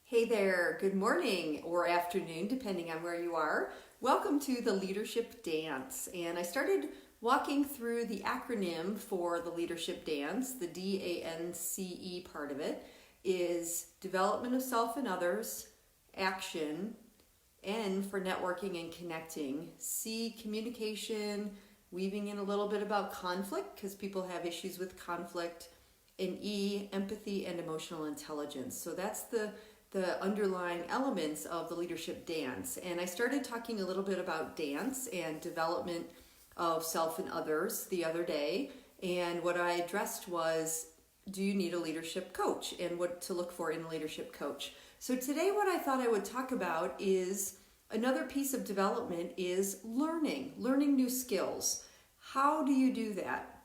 Hey there, good morning or afternoon, depending on where you are. Welcome to the Leadership Dance. And I started walking through the acronym for the Leadership Dance. The DANCE part of it is development of self and others, action, N for networking and connecting, C, communication, weaving in a little bit about conflict because people have issues with conflict, and E, empathy and emotional intelligence. So that's the underlying elements of the leadership dance. And I started talking a little bit about dance and development of self and others the other day. And what I addressed was, do you need a leadership coach and what to look for in a leadership coach? So today what I thought I would talk about is another piece of development is learning new skills. How do you do that?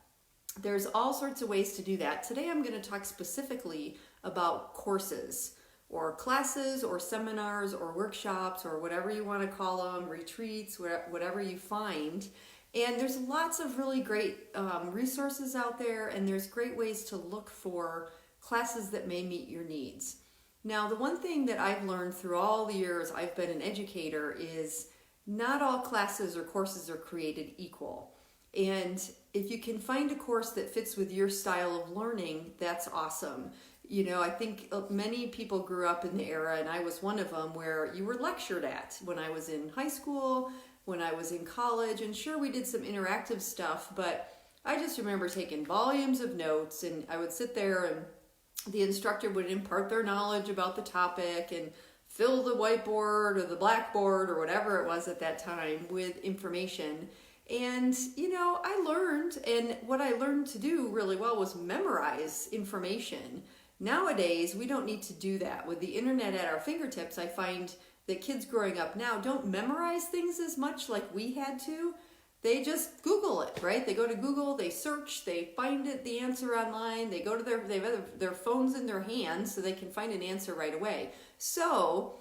There's all sorts of ways to do that. Today I'm going to talk specifically about courses or classes or seminars or workshops or whatever you want to call them, retreats, whatever you find. And there's lots of really great resources out there, and there's great ways to look for classes that may meet your needs. Now, the one thing that I've learned through all the years I've been an educator is not all classes or courses are created equal. And if you can find a course that fits with your style of learning, that's awesome. You know, I think many people grew up in the era, and I was one of them, where you were lectured at when I was in high school, when I was in college, and sure, we did some interactive stuff, but I just remember taking volumes of notes, and I would sit there and the instructor would impart their knowledge about the topic and fill the whiteboard or the blackboard or whatever it was at that time with information. And, you know, I learned, and what I learned to do really well was memorize information. Nowadays, we don't need to do that. With the internet at our fingertips, I find that kids growing up now don't memorize things as much like we had to. They just Google it, right? They go to Google, they search, they find the answer online, they go to they have their phones in their hands so they can find an answer right away. So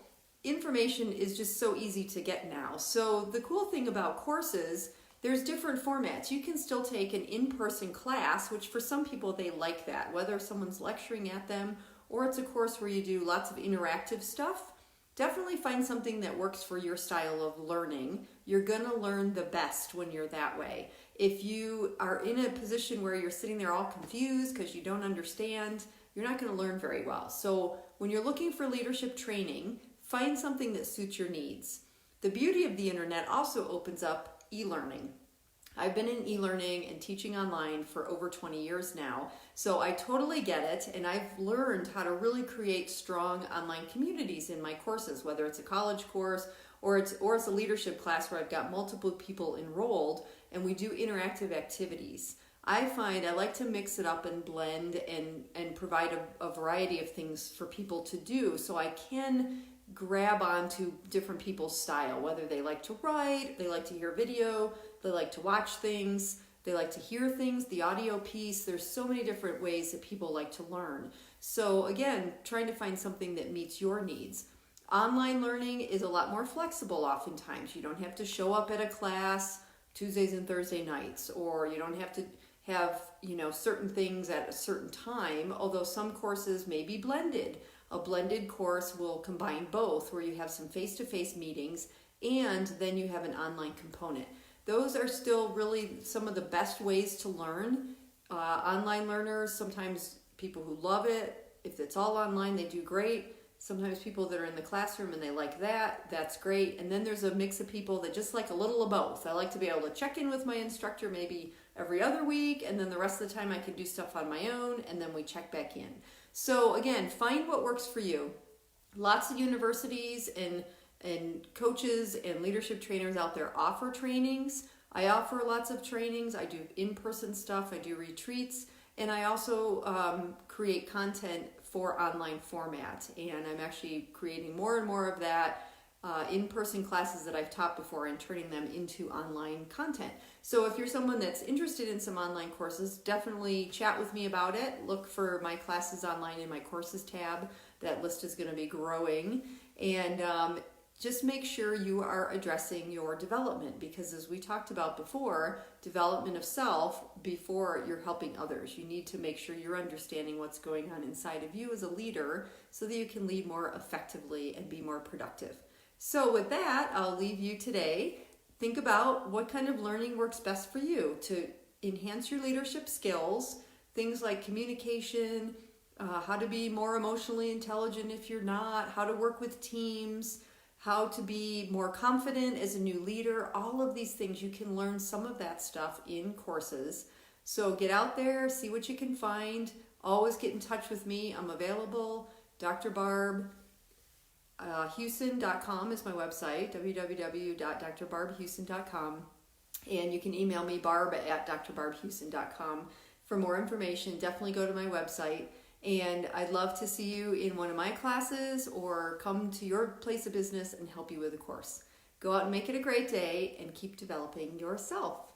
information is just so easy to get now. So the cool thing about courses, there's different formats. You can still take an in-person class, which for some people they like that, whether someone's lecturing at them or it's a course where you do lots of interactive stuff. Definitely find something that works for your style of learning. You're gonna learn the best when you're that way. If you are in a position where you're sitting there all confused because you don't understand, you're not gonna learn very well. So when you're looking for leadership training, find something that suits your needs. The beauty of the internet also opens up e-learning. I've been in e-learning and teaching online for over 20 years now, so I totally get it, and I've learned how to really create strong online communities in my courses, whether it's a college course or it's a leadership class where I've got multiple people enrolled and we do interactive activities. I find I like to mix it up and blend and provide a variety of things for people to do so I can grab onto different people's style, whether they like to write, they like to hear video, they like to watch things, they like to hear things, the audio piece. There's so many different ways that people like to learn. So again, trying to find something that meets your needs. Online learning is a lot more flexible oftentimes. You don't have to show up at a class Tuesdays and Thursday nights, or you don't have to have, certain things at a certain time, although some courses may be blended. A blended course will combine both, where you have some face-to-face meetings and then you have an online component. Those are still really some of the best ways to learn. Online learners, sometimes people who love it, if it's all online, they do great. Sometimes people that are in the classroom and they like that, that's great. And then there's a mix of people that just like a little of both. I like to be able to check in with my instructor maybe every other week, and then the rest of the time I can do stuff on my own, and then we check back in. So again, find what works for you. Lots of universities and coaches and leadership trainers out there offer trainings. I offer lots of trainings. I do in-person stuff. I do retreats. And I also create content for online format. And I'm actually creating more and more of that in-person classes that I've taught before and turning them into online content. So if you're someone that's interested in some online courses, definitely chat with me about it. Look for my classes online in my courses tab. That list is going to be growing. And just make sure you are addressing your development, because as we talked about before, development of self before you're helping others. You need to make sure you're understanding what's going on inside of you as a leader so that you can lead more effectively and be more productive. So with that, I'll leave you today. Think about what kind of learning works best for you to enhance your leadership skills, things like communication, how to be more emotionally intelligent if you're not, how to work with teams, how to be more confident as a new leader. All of these things, you can learn some of that stuff in courses. So get out there, see what you can find. Always get in touch with me. I'm available. Dr. Barb Hughson.com is my website, www.drbarbhughson.com. And you can email me, barb@drbarbhughson.com. For more information, definitely go to my website. And I'd love to see you in one of my classes or come to your place of business and help you with a course. Go out and make it a great day and keep developing yourself.